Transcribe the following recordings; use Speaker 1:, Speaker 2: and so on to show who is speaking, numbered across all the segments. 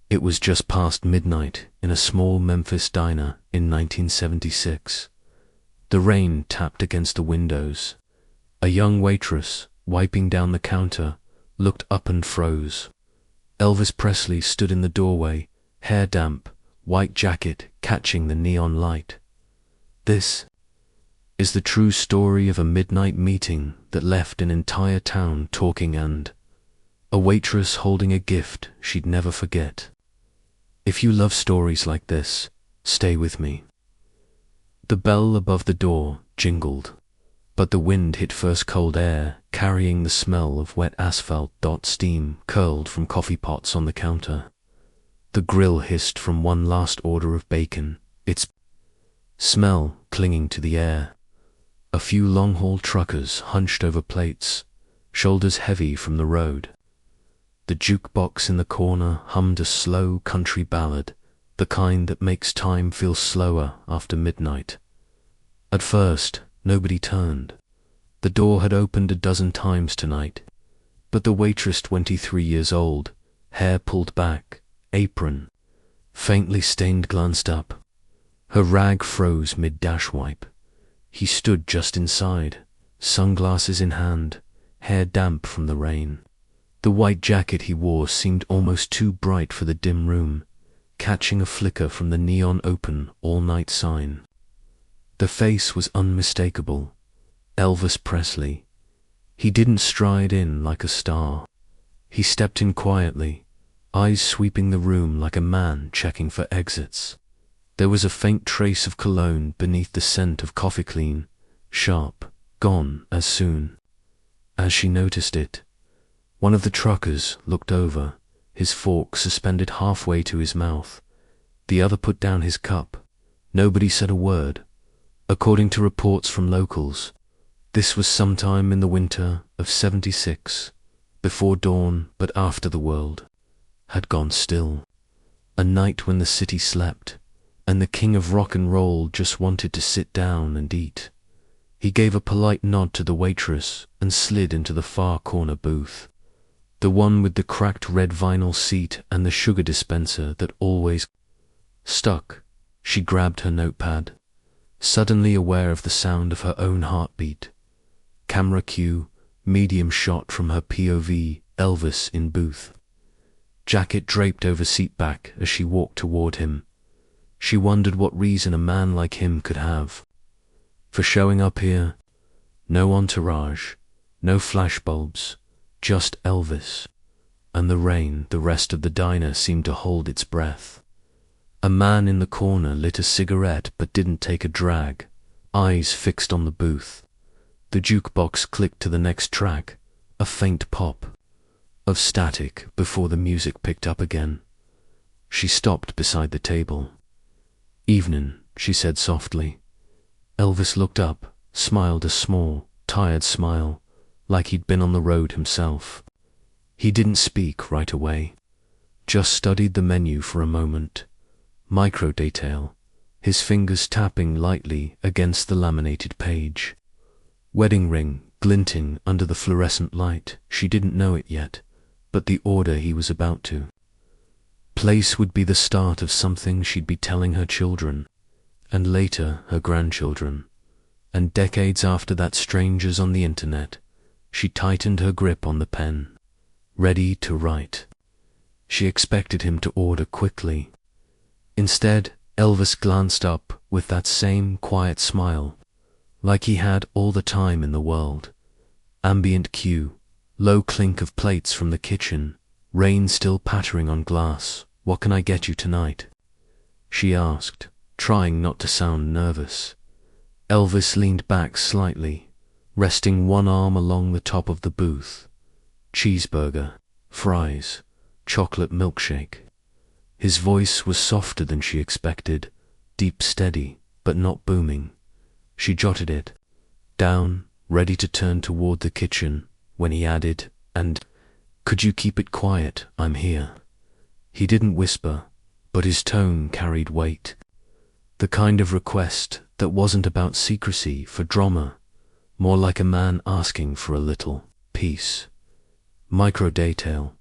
Speaker 1: It was just past midnight in a small Memphis diner in 1976. The rain tapped against the windows. A young waitress, wiping down the counter, looked up and froze. Elvis Presley stood in the doorway, hair damp, white jacket catching the neon light. This is the true story of a midnight meeting that left an entire town talking, and a waitress holding a gift she'd never forget. If you love stories like this, stay with me. The bell above the door jingled, but the wind hit first cold air, carrying the smell of wet asphalt. Steam curled from coffee pots on the counter. The grill hissed from one last order of bacon, its smell clinging to the air. A few long-haul truckers hunched over plates, shoulders heavy from the road. The jukebox in the corner hummed a slow country ballad, the kind that makes time feel slower after midnight. At first, nobody turned. The door had opened a dozen times tonight, but the waitress, 23 years old, hair pulled back, apron faintly stained, glanced up. Her rag froze mid-dash wipe. He stood just inside, sunglasses in hand, hair damp from the rain. The white jacket he wore seemed almost too bright for the dim room, catching a flicker from the neon open all-night sign. The face was unmistakable. Elvis Presley. He didn't stride in like a star. He stepped in quietly, eyes sweeping the room like a man checking for exits. There was a faint trace of cologne beneath the scent of coffee, clean, sharp, gone as soon as she noticed it. One of the truckers looked over, his fork suspended halfway to his mouth. The other put down his cup. Nobody said a word. According to reports from locals, this was sometime in the winter of 76, before dawn but after the world had gone still. A night when the city slept, and the king of rock and roll just wanted to sit down and eat. He gave a polite nod to the waitress and slid into the far corner booth, the one with the cracked red vinyl seat and the sugar dispenser that always stuck. She grabbed her notepad, suddenly aware of the sound of her own heartbeat. Camera cue, medium shot from her POV, Elvis in booth. Jacket draped over seat back as she walked toward him. She wondered what reason a man like him could have for showing up here. No entourage, no flashbulbs, just Elvis. And the rain. The rest of the diner seemed to hold its breath. A man in the corner lit a cigarette but didn't take a drag, eyes fixed on the booth. The jukebox clicked to the next track, a faint pop of static before the music picked up again. She stopped beside the table. "Evening," she said softly. Elvis looked up, smiled a small, tired smile, like he'd been on the road himself. He didn't speak right away, just studied the menu for a moment. Micro detail, his fingers tapping lightly against the laminated page. Wedding ring glinting under the fluorescent light. She didn't know it yet, but the order he was about to place would be the start of something she'd be telling her children, and later her grandchildren, and decades after that, strangers on the internet. She tightened her grip on the pen, ready to write. She expected him to order quickly. Instead, Elvis glanced up with that same quiet smile, like he had all the time in the world. Ambient cue, low clink of plates from the kitchen, rain still pattering on glass. "What can I get you tonight?" she asked, trying not to sound nervous. Elvis leaned back slightly, resting one arm along the top of the booth. Cheeseburger, fries, chocolate milkshake. His voice was softer than she expected, deep, steady, but not booming. She jotted it down, ready to turn toward the kitchen, when he added, "And could you keep it quiet? I'm here." He didn't whisper, but his tone carried weight. The kind of request that wasn't about secrecy for drama, more like a man asking for a little peace. Micro detail.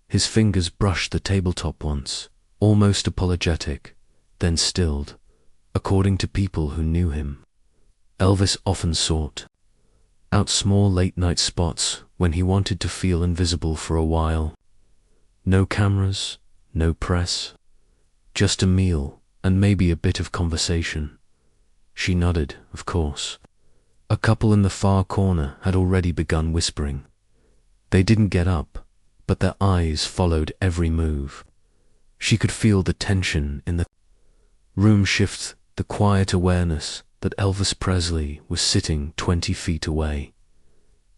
Speaker 1: His fingers brushed the tabletop once, almost apologetic, then stilled. According to people who knew him, Elvis often sought out small late-night spots when he wanted to feel invisible for a while. No cameras, no press, just a meal and maybe a bit of conversation. She nodded, of course. A couple in the far corner had already begun whispering. They didn't get up, but their eyes followed every move. She could feel the tension in the room shift, the quiet awareness that Elvis Presley was sitting 20 feet away.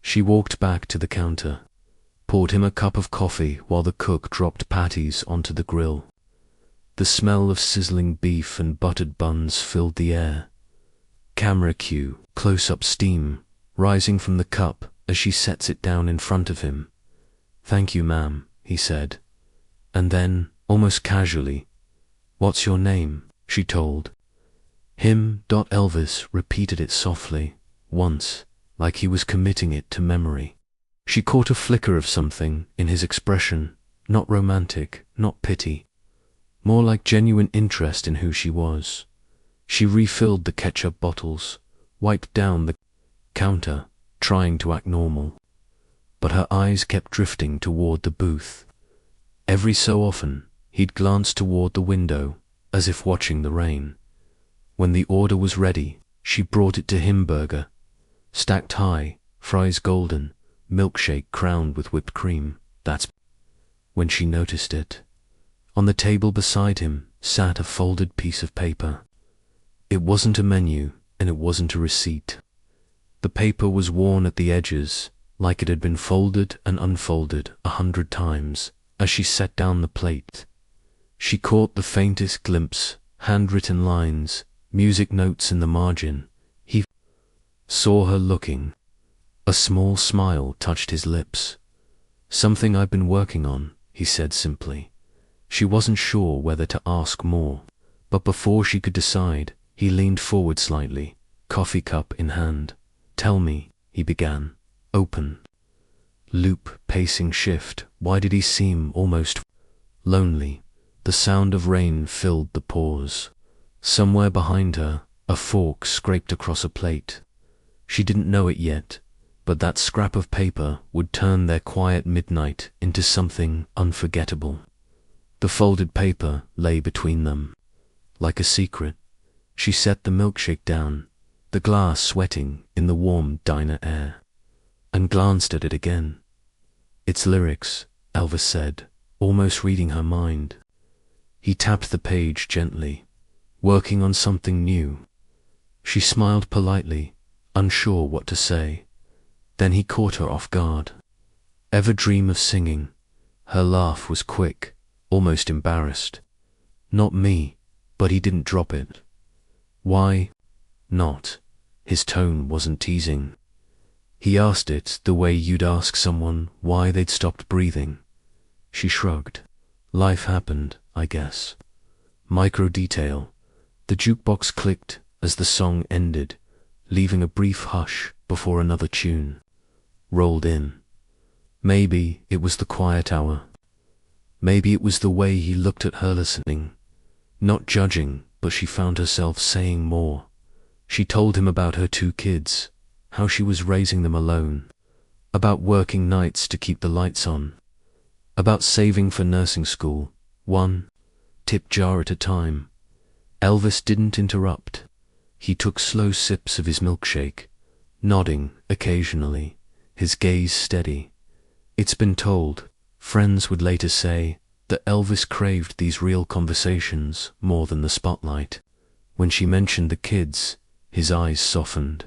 Speaker 1: She walked back to the counter, poured him a cup of coffee while the cook dropped patties onto the grill. The smell of sizzling beef and buttered buns filled the air. Camera cue, close-up steam, rising from the cup as she sets it down in front of him. "Thank you, ma'am," he said. And then, almost casually, "What's your name?" she told him. Elvis repeated it softly, once, like he was committing it to memory. She caught a flicker of something in his expression, not romantic, not pity, more like genuine interest in who she was. She refilled the ketchup bottles, wiped down the counter, trying to act normal. But her eyes kept drifting toward the booth. Every so often, he'd glance toward the window, as if watching the rain. When the order was ready, she brought it to him: burger, stacked high, fries golden, milkshake crowned with whipped cream. That's when she noticed it. On the table beside him sat a folded piece of paper. It wasn't a menu, and it wasn't a receipt. The paper was worn at the edges, like it had been folded and unfolded 100 times. As she set down the plate, she caught the faintest glimpse, handwritten lines, music notes in the margin. He saw her looking. A small smile touched his lips. "Something I've been working on," he said simply. She wasn't sure whether to ask more, but before she could decide, he leaned forward slightly, coffee cup in hand. "Tell me," he began. "Open loop, pacing shift." Why did he seem almost lonely? The sound of rain filled the pause. Somewhere behind her, a fork scraped across a plate. She didn't know it yet, but that scrap of paper would turn their quiet midnight into something unforgettable. The folded paper lay between them, like a secret. She set the milkshake down, the glass sweating in the warm diner air, and glanced at it again. "It's lyrics," Elvis said, almost reading her mind. He tapped the page gently, working on something new. She smiled politely, unsure what to say. Then he caught her off guard. "Ever dream of singing?" Her laugh was quick, almost embarrassed. "Not me," but he didn't drop it. "Why not?" His tone wasn't teasing. He asked it the way you'd ask someone why they'd stopped breathing. She shrugged. "Life happened, I guess." Micro detail. The jukebox clicked as the song ended, leaving a brief hush before another tune rolled in. Maybe it was the quiet hour. Maybe it was the way he looked at her listening, not judging, but she found herself saying more. She told him about her 2 kids, how she was raising them alone, about working nights to keep the lights on, about saving for nursing school, 1 tip jar at a time. Elvis didn't interrupt. He took slow sips of his milkshake, nodding occasionally, his gaze steady. It's been told, friends would later say, that Elvis craved these real conversations more than the spotlight. When she mentioned the kids, his eyes softened.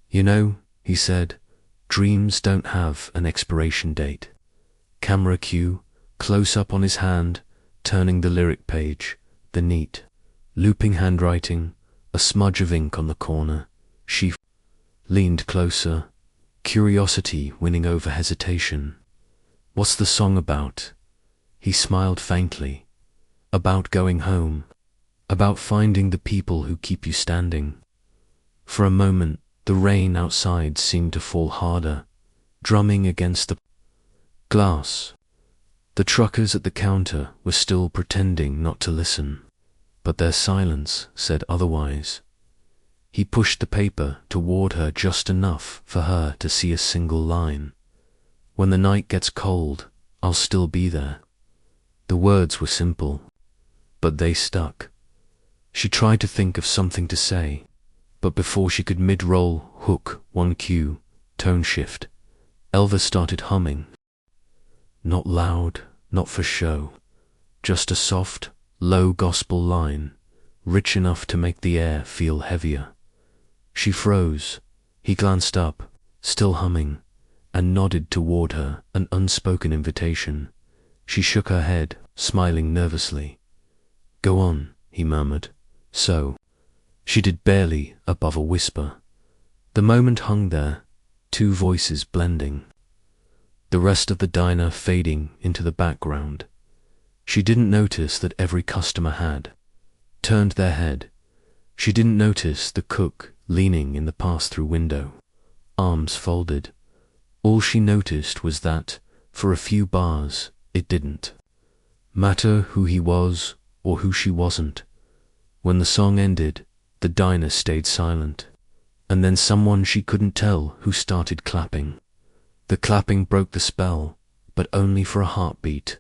Speaker 1: "You know," he said, "dreams don't have an expiration date." Camera cue, close up on his hand, turning the lyric page, the neat, looping handwriting, a smudge of ink on the corner. She leaned closer, curiosity winning over hesitation. "What's the song about?" He smiled faintly. "About going home. About finding the people who keep you standing." For a moment, the rain outside seemed to fall harder, drumming against the glass. The truckers at the counter were still pretending not to listen, but their silence said otherwise. He pushed the paper toward her just enough for her to see a single line. "When the night gets cold, I'll still be there." The words were simple, but they stuck. She tried to think of something to say, but before she could mid-roll hook one cue, tone shift, Elvis started humming. Not loud, not for show, just a soft, low gospel line, rich enough to make the air feel heavier. She froze. He glanced up, still humming, and nodded toward her, an unspoken invitation. She shook her head, smiling nervously. "Go on," he murmured. "So." She did barely above a whisper. The moment hung there, two voices blending. The rest of the diner fading into the background. She didn't notice that every customer had turned their head. She didn't notice the cook leaning in the pass-through window, arms folded. All she noticed was that, for a few bars, it didn't matter who he was or who she wasn't. When the song ended, the diner stayed silent, and then someone she couldn't tell who started clapping. The clapping broke the spell, but only for a heartbeat.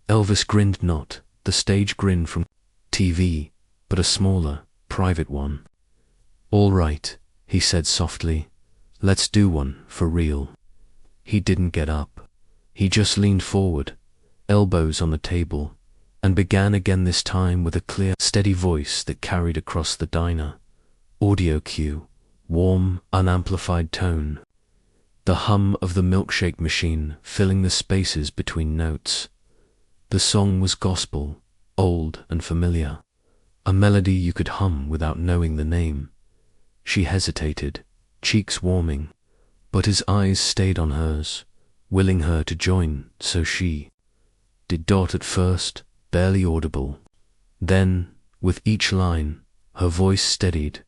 Speaker 1: Elvis grinned, not the stage grin from TV, but a smaller, private one. "All right," he said softly. "Let's do one, for real." He didn't get up. He just leaned forward, elbows on the table, and began again, this time with a clear, steady voice that carried across the diner. Audio cue, warm, unamplified tone. The hum of the milkshake machine filling the spaces between notes. The song was gospel, old and familiar, a melody you could hum without knowing the name. She hesitated, cheeks warming, but his eyes stayed on hers, willing her to join, so she did. At first, barely audible. Then, with each line, her voice steadied.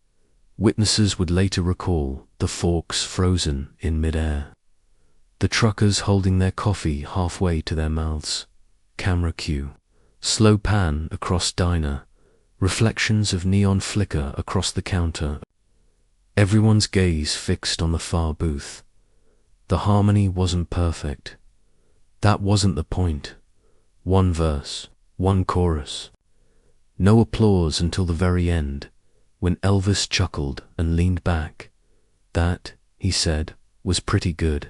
Speaker 1: Witnesses would later recall the forks frozen in midair, the truckers holding their coffee halfway to their mouths. Camera cue, slow pan across diner, reflections of neon flicker across the counter. Everyone's gaze fixed on the far booth. The harmony wasn't perfect. That wasn't the point. One verse, one chorus. No applause until the very end, when Elvis chuckled and leaned back. "That," he said, "was pretty good."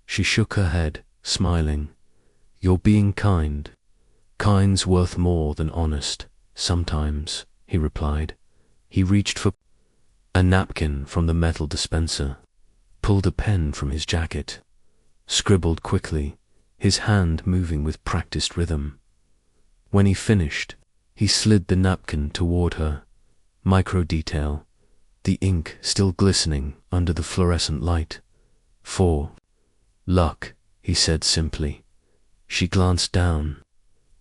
Speaker 1: She shook her head, smiling. "You're being kind. Kind's worth more than honest, sometimes," he replied. He reached for a napkin from the metal dispenser, pulled a pen from his jacket, scribbled quickly, his hand moving with practiced rhythm. When he finished, he slid the napkin toward her. Micro detail, the ink still glistening under the fluorescent light. "For luck," he said simply. She glanced down.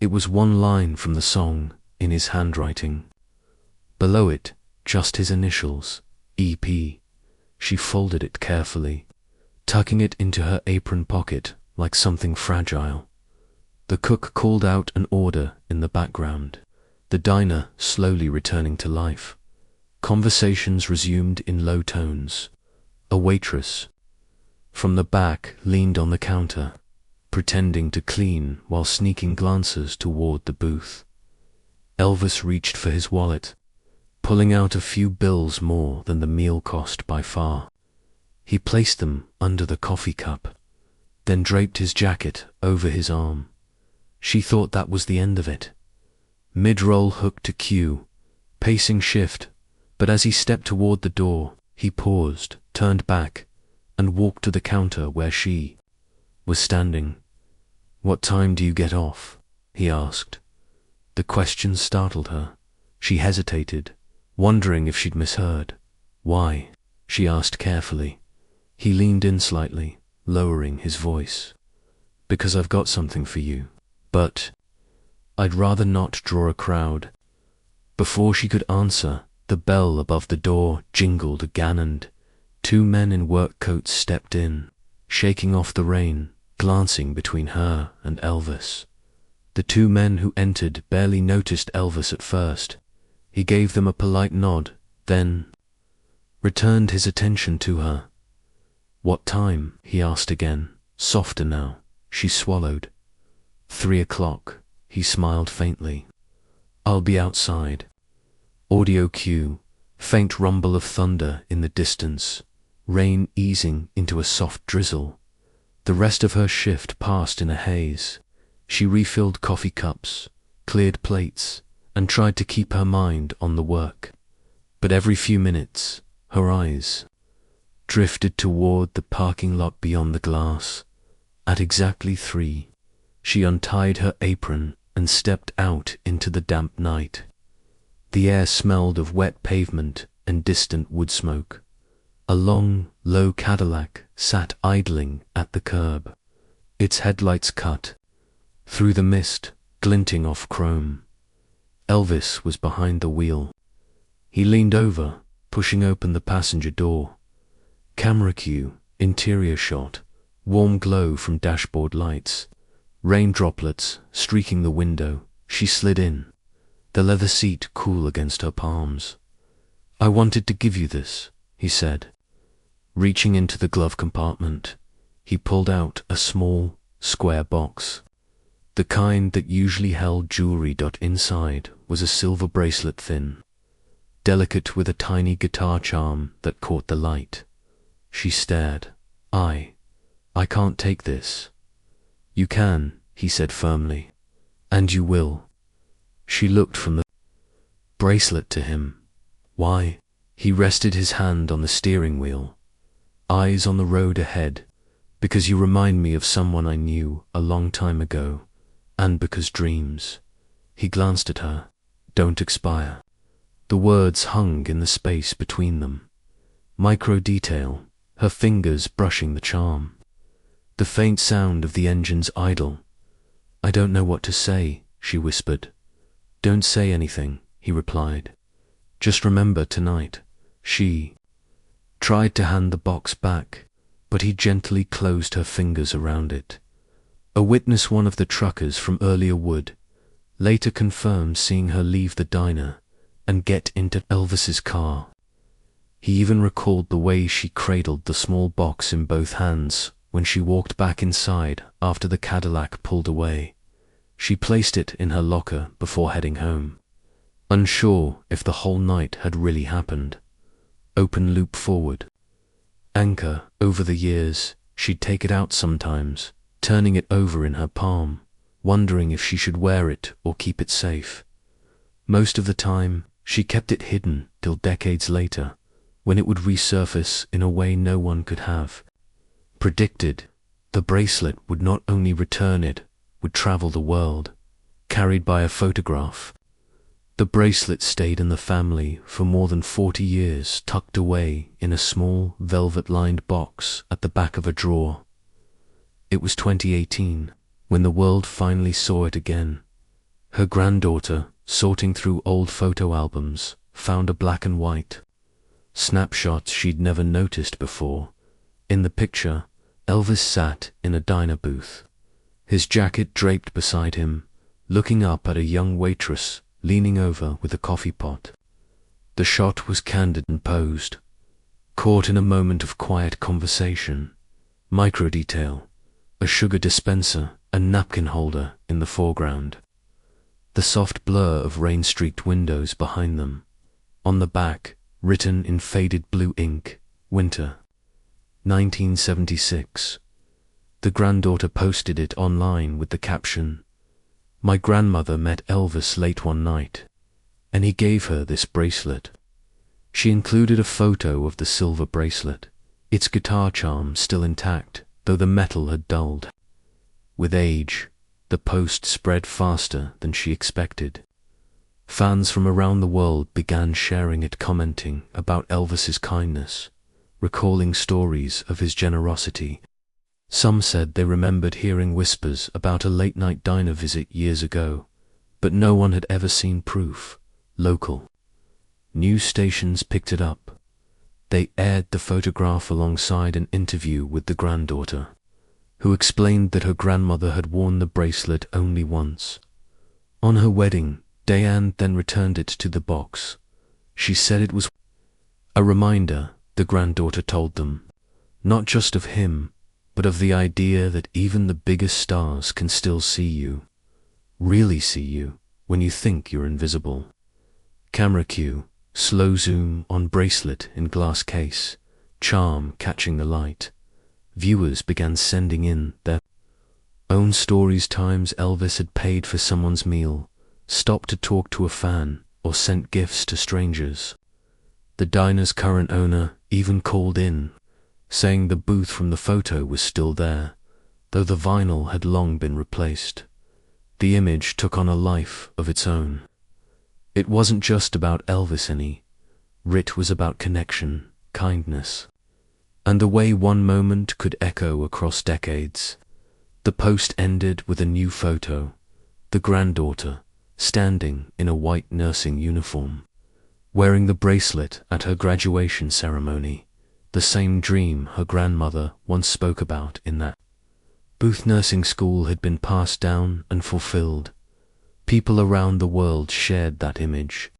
Speaker 1: It was one line from the song, in his handwriting. Below it, just his initials, EP. She folded it carefully, tucking it into her apron pocket like something fragile. The cook called out an order in the background, the diner slowly returning to life. Conversations resumed in low tones. A waitress from the back leaned on the counter, pretending to clean while sneaking glances toward the booth. Elvis reached for his wallet, pulling out a few bills more than the meal cost by far. He placed them under the coffee cup, then draped his jacket over his arm. She thought that was the end of it. Mid-roll hook to cue, pacing shift, but as he stepped toward the door, he paused, turned back, and walked to the counter where she was standing. "What time do you get off?" he asked. The question startled her. She hesitated, wondering if she'd misheard. "Why?" she asked carefully. He leaned in slightly, lowering his voice. "Because I've got something for you. But I'd rather not draw a crowd." Before she could answer, the bell above the door jingled again, and two men in work coats stepped in, shaking off the rain, glancing between her and Elvis. The two men who entered barely noticed Elvis at first. He gave them a polite nod, then returned his attention to her. "What time?" he asked again, softer now. She swallowed. 3 o'clock, he smiled faintly. "I'll be outside." Audio cue, faint rumble of thunder in the distance, rain easing into a soft drizzle. The rest of her shift passed in a haze. She refilled coffee cups, cleared plates, and tried to keep her mind on the work. But every few minutes, her eyes drifted toward the parking lot beyond the glass. At exactly 3, she untied her apron and stepped out into the damp night. The air smelled of wet pavement and distant wood smoke. A long, low Cadillac sat idling at the curb, its headlights cut through the mist, glinting off chrome. Elvis was behind the wheel. He leaned over, pushing open the passenger door. Camera cue, interior shot, warm glow from dashboard lights, rain droplets streaking the window. She slid in, the leather seat cool against her palms. "I wanted to give you this," he said. Reaching into the glove compartment, he pulled out a small, square box. The kind that usually held jewelry. Inside was a silver bracelet, thin, delicate, with a tiny guitar charm that caught the light. She stared. I can't take this." "You can," he said firmly. "And you will." She looked from the bracelet to him. "Why?" He rested his hand on the steering wheel, eyes on the road ahead. "Because you remind me of someone I knew a long time ago, and because dreams," he glanced at her, "don't expire." The words hung in the space between them. Micro detail, her fingers brushing the charm. The faint sound of the engine's idle. "I don't know what to say," she whispered. "Don't say anything," he replied. "Just remember tonight." She tried to hand the box back, but he gently closed her fingers around it. A witness, one of the truckers from earlier, would later confirm seeing her leave the diner and get into Elvis's car. He even recalled the way she cradled the small box in both hands when she walked back inside after the Cadillac pulled away. She placed it in her locker before heading home, unsure if the whole night had really happened. Open loop forward. Anchor. Over the years, she'd take it out sometimes, turning it over in her palm, wondering if she should wear it or keep it safe. Most of the time, she kept it hidden till decades later, when it would resurface in a way no one could have predicted. The bracelet would not only return, it would travel the world, carried by a photograph. The bracelet stayed in the family for more than 40 years, tucked away in a small, velvet-lined box at the back of a drawer. It was 2018 when the world finally saw it again. Her granddaughter, sorting through old photo albums, found a black and white snapshot she'd never noticed before. In the picture, Elvis sat in a diner booth, his jacket draped beside him, looking up at a young waitress leaning over with a coffee pot. The shot was candid and posed, caught in a moment of quiet conversation. Micro detail, a sugar dispenser and napkin holder in the foreground. The soft blur of rain-streaked windows behind them. On the back, written in faded blue ink, "Winter, 1976. The granddaughter posted it online with the caption, "My grandmother met Elvis late one night, and he gave her this bracelet." She included a photo of the silver bracelet, its guitar charm still intact, though the metal had dulled. With age, the post spread faster than she expected. Fans from around the world began sharing it, commenting about Elvis's kindness, recalling stories of his generosity. Some said they remembered hearing whispers about a late-night diner visit years ago, but no one had ever seen proof. Local news stations picked it up. They aired the photograph alongside an interview with the granddaughter. who explained that her grandmother had worn the bracelet only once. On her wedding, Diane then returned it to the box. She said it was a reminder, the granddaughter told them, not just of him, but of the idea that even the biggest stars can still see you, really see you, when you think you're invisible. Camera cue, slow zoom on bracelet in glass case, charm catching the light. Viewers began sending in their own stories. Times Elvis had paid for someone's meal, stopped to talk to a fan, or sent gifts to strangers. The diner's current owner even called in, saying the booth from the photo was still there, though the vinyl had long been replaced. The image took on a life of its own. It wasn't just about Elvis any. It was about connection, kindness, and the way one moment could echo across decades. The post ended with a new photo, the granddaughter, standing in a white nursing uniform, wearing the bracelet at her graduation ceremony, the same dream her grandmother once spoke about in that booth. Nursing school had been passed down and fulfilled. People around the world shared that image.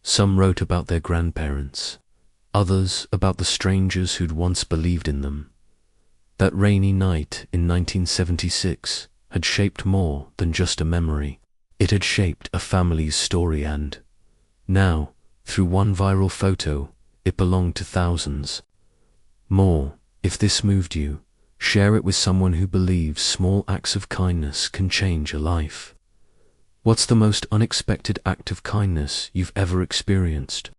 Speaker 1: Some wrote about their grandparents, others about the strangers who'd once believed in them. That rainy night in 1976 had shaped more than just a memory. It had shaped a family's story, and now, through one viral photo, it belonged to thousands more. If this moved you, share it with someone who believes small acts of kindness can change a life. What's the most unexpected act of kindness you've ever experienced?